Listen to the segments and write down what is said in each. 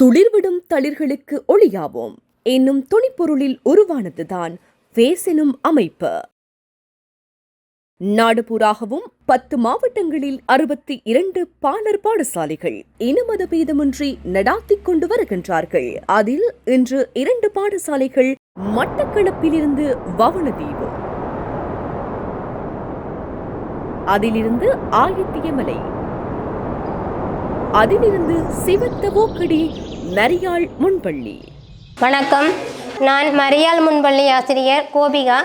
துளிர்விடும் தளிர்களுக்கு ஒளியாவோம் என்னும் துணிப்பொருளில் உருவானதுதான் பேஸ் எனும் அமைப்பு. நாடுபூராகவும் 10 மாவட்டங்களில் 62 பாலர் பாடசாலைகள் இனமத பேதமின்றி நடாத்திக் கொண்டு வருகின்றார்கள். அதில் இன்று 2 பாடசாலைகள் மட்டக்களப்பிலிருந்து வவுணதீவு, அதிலிருந்து ஆயத்தியமலை, அதிலிருந்து சிவத்தவோக்கடி மரியாள் முன்பள்ளி. வணக்கம், நான் மரியாள் முன்பள்ளி ஆசிரியர் கோபிகா.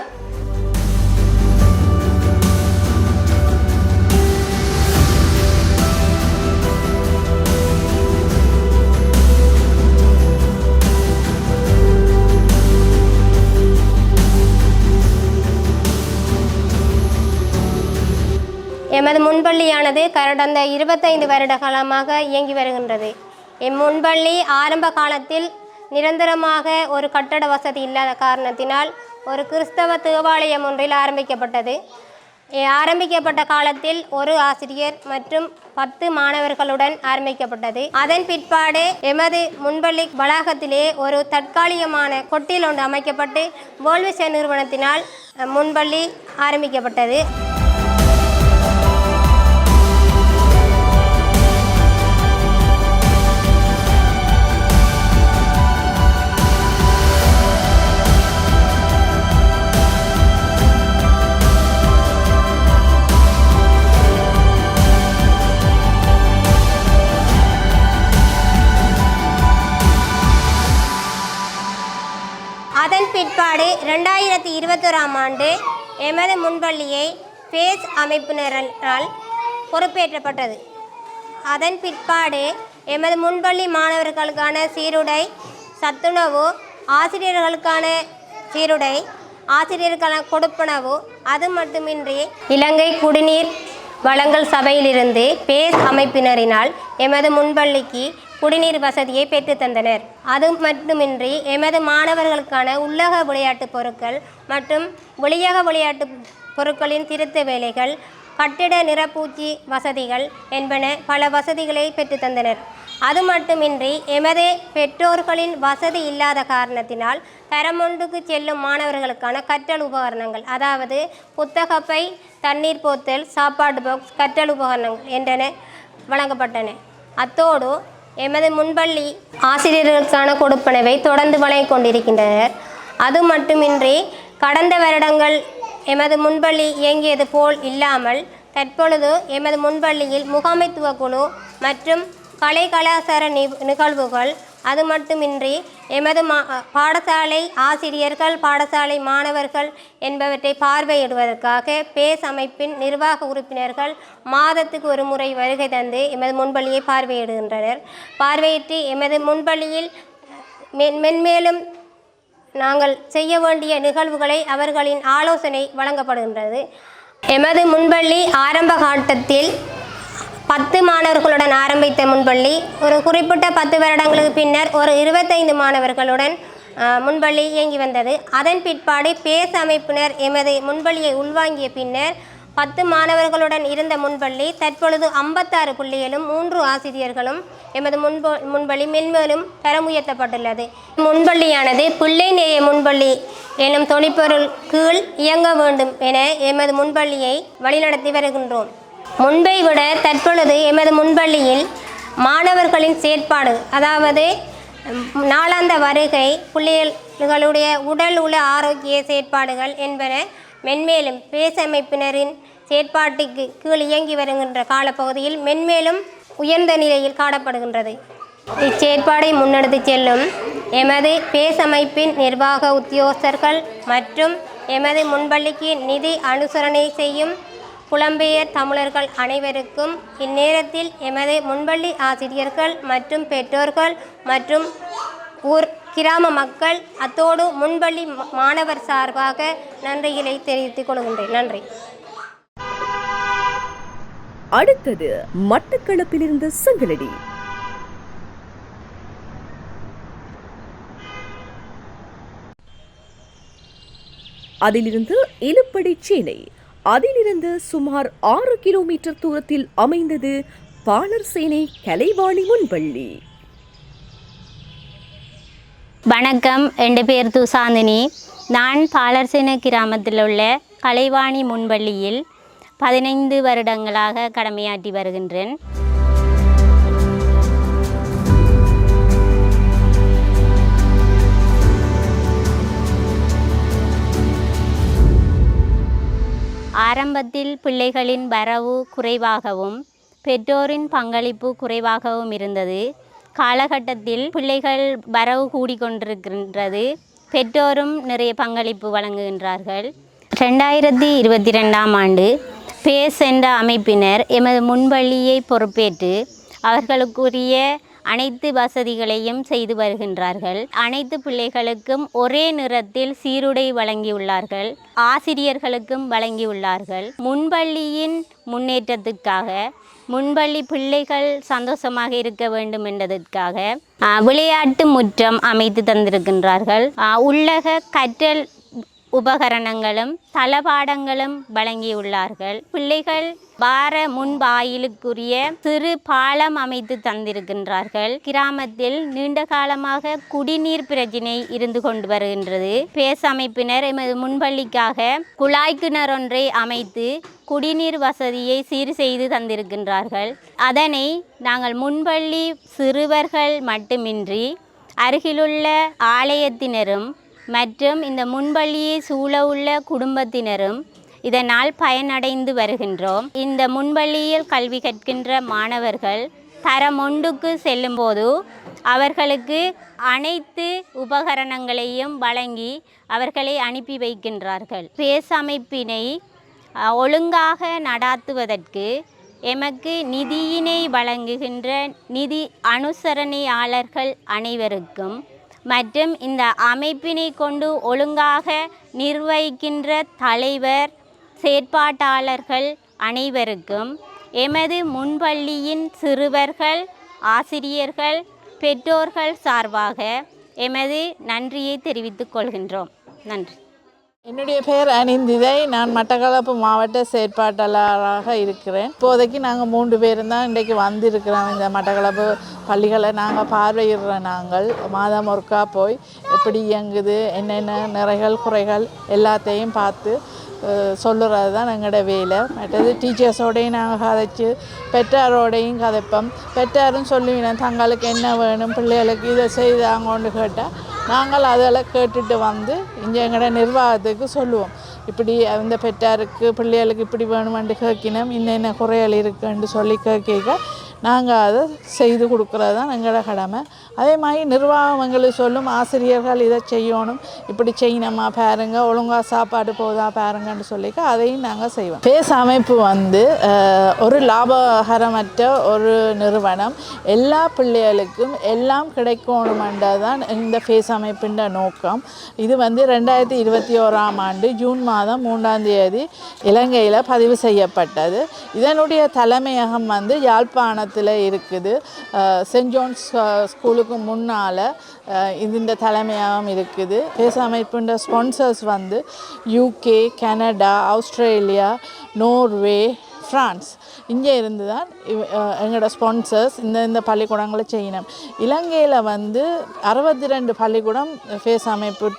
எமது முன்பள்ளியானது கடந்த 25 வருட காலமாக இயங்கி வருகின்றது. இம்முன்பள்ளி ஆரம்ப காலத்தில் நிரந்தரமாக ஒரு கட்டட வசதி இல்லாத காரணத்தினால் ஒரு கிறிஸ்தவ தேவாலயம் ஒன்றில் ஆரம்பிக்கப்பட்டது. ஆரம்பிக்கப்பட்ட காலத்தில் ஒரு ஆசிரியர் மற்றும் 10 மாணவர்களுடன் ஆரம்பிக்கப்பட்டது. அதன் பிற்பாடு எமது முன்பள்ளி வளாகத்திலே ஒரு தற்காலிகமான கொட்டில் ஒன்று அமைக்கப்பட்டு வேர்ல்ட் நிறுவனத்தினால் முன்பள்ளி ஆரம்பிக்கப்பட்டது. அதன் பிற்பாடு 2021ஆம் ஆண்டு எமது முன்பள்ளியை பேஸ் அமைப்பினரால் பொறுப்பேற்றப்பட்டது. அதன் பிற்பாடு எமது முன்பள்ளி மாணவர்களுக்கான சீருடை, சத்துணவு, ஆசிரியர்களுக்கான சீருடை, ஆசிரியர்களுக்கான கொடுப்பனவு, அது மட்டுமின்றி இலங்கை குடிநீர் வழங்கல் சபையிலிருந்து பேஸ் அமைப்பினரினால் எமது முன்பள்ளிக்கு குடிநீர் வசதியை பெற்று தந்தனர். அது மட்டுமின்றி எமது மாணவர்களுக்கான உள்ளக விளையாட்டுப் பொருட்கள் மற்றும் வெளியக விளையாட்டு பொருட்களின் திருத்த வேலைகள், கட்டிட நிறப்பூச்சி வசதிகள் என்பன பல வசதிகளை பெற்று தந்தனர். அது மட்டுமின்றி எமது பெற்றோர்களின் வசதி இல்லாத காரணத்தினால் தரமொன்றுக்கு செல்லும் மாணவர்களுக்கான கற்றல் உபகரணங்கள், அதாவது புத்தகப்பை, தண்ணீர் போத்தல், சாப்பாடு பாக்ஸ், கற்றல் உபகரணங்கள் என்றன வழங்கப்பட்டன. அத்தோடு எமது முன்பள்ளி ஆசிரியர்களுக்கான கொடுப்பனவை தொடர்ந்து வழங்கிக் கொண்டிருக்கின்றனர். அது மட்டுமின்றி கடந்த வருடங்கள் எமது முன்பள்ளி இயங்கியது போல் இல்லாமல் தற்பொழுது எமது முன்பள்ளியில் முகாமைத்துவ குழு மற்றும் கலை கலாச்சார நிகழ்வுகள், அது மட்டுமின்றி எமது பாடசாலை ஆசிரியர்கள், பாடசாலை மாணவர்கள் என்பவற்றை பார்வையிடுவதற்காக பேஸ் அமைப்பின் நிர்வாக உறுப்பினர்கள் மாதத்துக்கு ஒரு முறை வருகை தந்து எமது முன்பள்ளியை பார்வையிடுகின்றனர். பார்வையிட்டு எமது முன்பள்ளியில் மென்மேலும் நாங்கள் செய்ய வேண்டிய நிகழ்வுகளை அவர்களின் ஆலோசனை வழங்கப்படுகின்றது. எமது முன்பள்ளி ஆரம்ப காலத்தில் 10 மாணவர்களுடன் ஆரம்பித்த முன்பள்ளி ஒரு குறிப்பிட்ட 10 வருடங்களுக்கு பின்னர் ஒரு 25 மாணவர்களுடன் முன்பள்ளி இயங்கி வந்தது. அதன் பிற்பாடு பேஸ் அமைப்பினர் எமது முன்பள்ளியை உள்வாங்கிய பின்னர் 10 மாணவர்களுடன் இருந்த முன்பள்ளி தற்பொழுது 56 புள்ளிகளும் 3 ஆசிரியர்களும் எமது முன்பள்ளி மென்மேலும் தரம் உயர்த்தப்பட்டுள்ளது. முன்பள்ளியானது பிள்ளை நேய முன்பள்ளி எனும் தொனிப்பொருள் கீழ் இயங்க வேண்டும் என எமது முன்பள்ளியை வழிநடத்தி வருகின்றோம். முன்பை விட தற்பொழுது எமது முன்பள்ளியில் மாணவர்களின் செயற்பாடு, அதாவது நாளாந்த வருகை, பிள்ளைகளுடைய உடல் உள ஆரோக்கிய செயற்பாடுகள் என்பன மென்மேலும் பேஸ் அமைப்பினரின் செயற்பாட்டுக்கு கீழ் இயங்கி வருகின்ற காலப்பகுதியில் மென்மேலும் உயர்ந்த நிலையில் காணப்படுகின்றது. இச்செயற்பாடை முன்னெடுத்து செல்லும் எமது பேஸ் அமைப்பின் நிர்வாக உத்தியோகஸ்தர்கள் மற்றும் எமது முன்பள்ளிக்கு நிதி அனுசரணை செய்யும் புலம்பெயர் தமிழர்கள் அனைவருக்கும் இந்நேரத்தில் எமது முன்பள்ளி ஆசிரியர்கள் மற்றும் பெற்றோர்கள் மற்றும் ஊர் கிராம மக்கள், அத்தோடு முன்பள்ளி மாணவர் சார்பாக நன்றிகளை தெரிவித்துக் கொள்கின்றேன். நன்றி. அடுத்தது மட்டக்களப்பிலிருந்து செங்கலடி. அதிலிருந்து இலுப்படை சேனை, அதிலிருந்து சுமார் 6 கிலோமீட்டர் தூரத்தில் அமைந்தது பாலர் சேனை கலைவாணி முன்பள்ளி. வணக்கம், என் பேர் துசாந்தினி. நான் பாலர்சேன கிராமத்தில் உள்ள கலைவாணி முன்பள்ளியில் 15 வருடங்களாக கடமையாற்றி வருகின்றேன். ஆரம்பத்தில் பிள்ளைகளின் வரவு குறைவாகவும் பெற்றோரின் பங்களிப்பு குறைவாகவும் இருந்தது. காலகட்டத்தில் பிள்ளைகள் வரவு கூடிக்கொண்டிருக்கின்றது. பெற்றோரும் நிறைய பங்களிப்பு வழங்குகின்றார்கள். 2022ஆம் ஆண்டு பேஸ் என்ற அமைப்பினர் எமது முன்பள்ளியை பொறுப்பேற்று அவர்களுக்குரிய அனைத்து வசதிகளையும் செய்து வருகின்றார்கள். அனைத்து பிள்ளைகளுக்கும் ஒரே நிறத்தில் சீருடை வழங்கியுள்ளார்கள். ஆசிரியர்களுக்கும் வழங்கியுள்ளார்கள். முன்பள்ளியின் முன்னேற்றத்துக்காக, முன்பள்ளி பிள்ளைகள் சந்தோஷமாக இருக்க வேண்டும் என்பதற்காக விளையாட்டு முற்றம் அமைத்து தந்திருக்கின்றார்கள். உள்ளக கற்றல் உபகரணங்களும் தளபாடங்களும் வழங்கியுள்ளார்கள். பிள்ளைகள் வார முன்வாயிலுக்குரிய சிறு பாலம் அமைத்து தந்திருக்கின்றார்கள். கிராமத்தில் நீண்ட காலமாக குடிநீர் பிரச்சினை இருந்து கொண்டு வருகின்றது. பேஸ் அமைப்பினர் எமது முன்பள்ளிக்காக குழாய் கிணறு ஒன்றை அமைத்து குடிநீர் வசதியை சீர் செய்து தந்திருக்கின்றார்கள். அதனை நாங்கள் முன்பள்ளி சிறுவர்கள் மட்டுமின்றி அருகிலுள்ள ஆலயத்தினரும் மற்றும் இந்த முன்பள்ளியை சூழ உள்ள குடும்பத்தினரும் இதனால் பயனடைந்து வருகின்றோம். இந்த முன்பள்ளியில் கல்வி கற்கின்ற மாணவர்கள் தரம் 1க்கு செல்லும்போது அவர்களுக்கு அனைத்து உபகரணங்களையும் வழங்கி அவர்களை அனுப்பி வைக்கின்றார்கள். பேஸ் அமைப்பினை ஒழுங்காக நடாத்துவதற்கு எமக்கு நிதியினை வழங்குகின்ற நிதி அனுசரணையாளர்கள் அனைவருக்கும் மற்றும் இந்த அமைப்பினை கொண்டு ஒழுங்காக நிர்வகிக்கின்ற தலைவர், செயற்பாட்டாளர்கள் அனைவருக்கும் எமது முன்பள்ளியின் சிறுவர்கள், ஆசிரியர்கள், பெற்றோர்கள் சார்பாக எமது நன்றியை தெரிவித்துக் கொள்கின்றோம். நன்றி. என்னுடைய பெயர் அனிந்திதை. நான் மட்டக்களப்பு மாவட்ட செயற்பாட்டாளராக இருக்கிறேன். இப்போதைக்கு நாங்கள் 3 பேரும் தான் இன்றைக்கு வந்திருக்கிறோம். இந்த மட்டக்களப்பு பள்ளிகளை நாங்கள் பார்வையிடுற நாங்கள் மாதம் ஒருக்கா போய் எப்படி இயங்குது, என்னென்ன நிறைகள் குறைகள் எல்லாத்தையும் பார்த்து சொல்லுறது தான் எங்களோட வேலை. மற்றது டீச்சர்ஸோடையும் நாங்கள் கதைச்சி பெற்றாரோடையும் கதைப்போம். பெற்றாரும் சொல்லுவினோம் தங்களுக்கு என்ன வேணும், பிள்ளைகளுக்கு இதை செய்தாங்கன்னு கேட்டால் நாங்கள் அதில் கேட்டுட்டு வந்து இங்கே எங்களோட நிர்வாகத்துக்கு சொல்லுவோம். இப்படி இந்த பெற்றாருக்கு பிள்ளைகளுக்கு இப்படி வேணுமென்று கேட்கினோம், இன்னென்ன குறைகள் இருக்குன்னு சொல்லி கேட்க நாங்கள் அதை செய்து கொடுக்குறது தான் எங்களோட கடமை. அதே மாதிரி நிர்வாகம் எங்களுக்கு சொல்லும், ஆசிரியர்கள் இதை செய்யணும், இப்படி செய்யணுமா பாருங்க, ஒழுங்காக சாப்பாடு போதா பாருங்கன்னு சொல்லிக்க அதையும் நாங்கள் செய்வோம். பேஸ் அமைப்பு ஒரு லாபகரமற்ற ஒரு நிறுவனம். எல்லா பிள்ளைகளுக்கும் எல்லாம் கிடைக்கணுமென்றதான் இந்த பேஸ் அமைப்பின் நோக்கம். இது 2021ஆம் ஆண்டு ஜூன் மாதம் 3ஆம் தேதி இலங்கையில் பதிவு செய்யப்பட்டது. இதனுடைய தலைமையகம் யாழ்ப்பாணத்தில் இருக்குது. சென்ட் ஜோன்ஸ் ஸ்கூலுக்கு முன்னால் இந்த தலைமையகம் இருக்குது. பேஸ் அமைப்புன்ற sponsors UK, Canada, Australia, Norway, France இங்கே இருந்து தான் எங்களோட ஸ்பான்சர்ஸ் இந்த பள்ளிக்கூடங்களை செய்யணும். இலங்கையில் 62 பள்ளிக்கூடம் பேஸ் அமைப்பு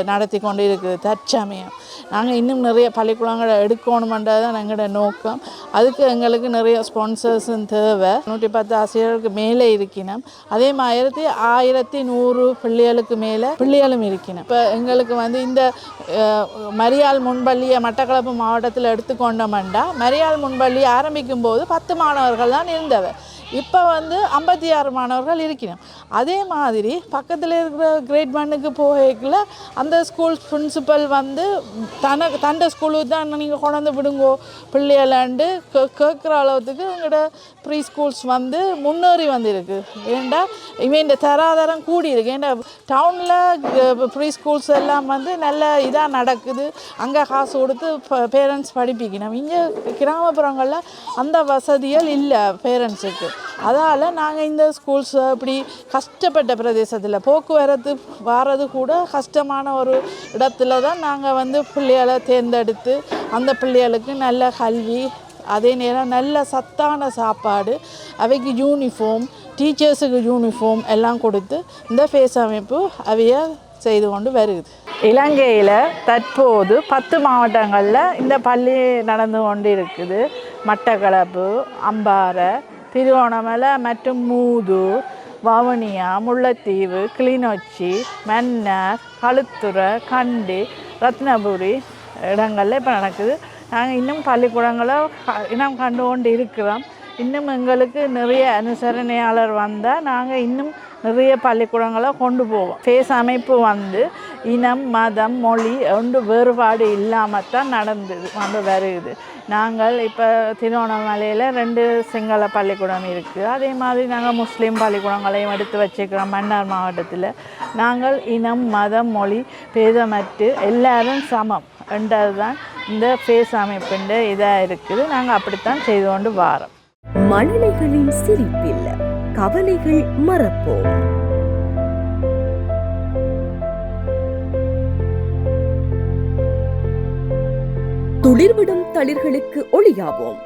நடத்தி கொண்டு இருக்குது தற்சமயம். நாங்கள் இன்னும் நிறைய பள்ளிக்கூடங்களை எடுக்கணுமென்றது தான் எங்களோட நோக்கம். அதுக்கு எங்களுக்கு நிறைய ஸ்பான்சர்ஸும் தேவை. 110 ஆசிரியர்களுக்கு மேலே இருக்கணும். அதே மாதிரி 1100 பிள்ளைகளுக்கு மேலே பிள்ளைகளும் இருக்கணும். இப்போ எங்களுக்கு இந்த மரியாள் முன்பள்ளியை மட்டக்களப்பு மாவட்டத்தில் எடுத்துக்கொண்டோம்னா மரியாள் முன்பள்ளி ஆரம்பிக்கும் போது 10 மாணவர்கள் தான் இருந்தவர். இப்போ 56 மாணவர்கள் இருக்கணும். அதே மாதிரி பக்கத்தில் இருக்கிற கிரேட் 1க்கு போகல அந்த ஸ்கூல் பிரின்சிபல் தண்டை ஸ்கூலுக்கு தான் நீங்கள் கொண்டாந்து விடுங்கோ பிள்ளைகளாண்டு கேட்குற அளவுக்கு எங்களோட ப்ரீ ஸ்கூல்ஸ் முன்னேறி வந்திருக்கு. ஏண்டா இவன் தராதரம் கூடி இருக்கு. ஏன்னா டவுனில் ப்ரீ ஸ்கூல்ஸ் எல்லாம் நல்ல இதாக நடக்குது. அங்கே காசு கொடுத்து பேரண்ட்ஸ் படிப்பிக்கணும். இங்கே கிராமப்புறங்களில் அந்த வசதிகள் இல்லை பேரண்ட்ஸுக்கு. அதால் நாங்கள் இந்த ஸ்கூல்ஸ் இப்படி கஷ்டப்பட்ட பிரதேசத்தில் போக்குவரத்து வாரது கூட கஷ்டமான ஒரு இடத்துல தான் நாங்கள் பிள்ளைகளை தேர்ந்தெடுத்து அந்த பிள்ளைகளுக்கு நல்ல கல்வி அதே நேரம் நல்ல சத்தான சாப்பாடு, அவைக்கு யூனிஃபார்ம், டீச்சர்ஸுக்கு யூனிஃபார்ம் எல்லாம் கொடுத்து இந்த ஃபேஸ் அமைப்பு அவைய செய்து கொண்டு வருகுது. இலங்கையில் தற்போது 10 மாவட்டங்களில் இந்த பள்ளி நடந்து கொண்டு இருக்குது. மட்டக்களப்பு, அம்பாறை, திருகோணமலை மற்றும் மூதூர், வவுனியா, முல்லைத்தீவு, கிளிநொச்சி, மன்னார், களுத்துறை, கண்டி, ரத்னபுரி இடங்களில் இப்போ நடக்குது. நாங்கள் இன்னும் பள்ளிக்கூடங்களை இனம் கண்டு கொண்டு இருக்கிறோம். இன்னும் எங்களுக்கு நிறைய அனுசரணையாளர் வந்தால் நாங்கள் இன்னும் நிறைய பள்ளிக்கூடங்களை கொண்டு போவோம். ஃபேஸ் அமைப்பு இனம், மதம், மொழி ஒன்று வேறுபாடு இல்லாமல் தான் வந்து வருகுது. நாங்கள் இப்போ திருவண்ணாமலையில் 2 சிங்கள பள்ளிக்கூடம் இருக்குது. அதே மாதிரி நாங்கள் முஸ்லீம் பள்ளிக்கூடங்களையும் எடுத்து வச்சுக்கிறோம். மன்னார் மாவட்டத்தில் நாங்கள் இனம், மதம், மொழி பேதமற்று எல்லாரும் சமம் என்றது தான் இந்த ஃபேஸ் அமைப்புன்ற இதாக இருக்குது. நாங்கள் அப்படித்தான் செய்து கொண்டு வாரோம். மழலைகளின் சிரிப்பில் கவலைகள் மறப்போம். துளிர்விடும் தளிர்களுக்கு ஒளியாவோம்.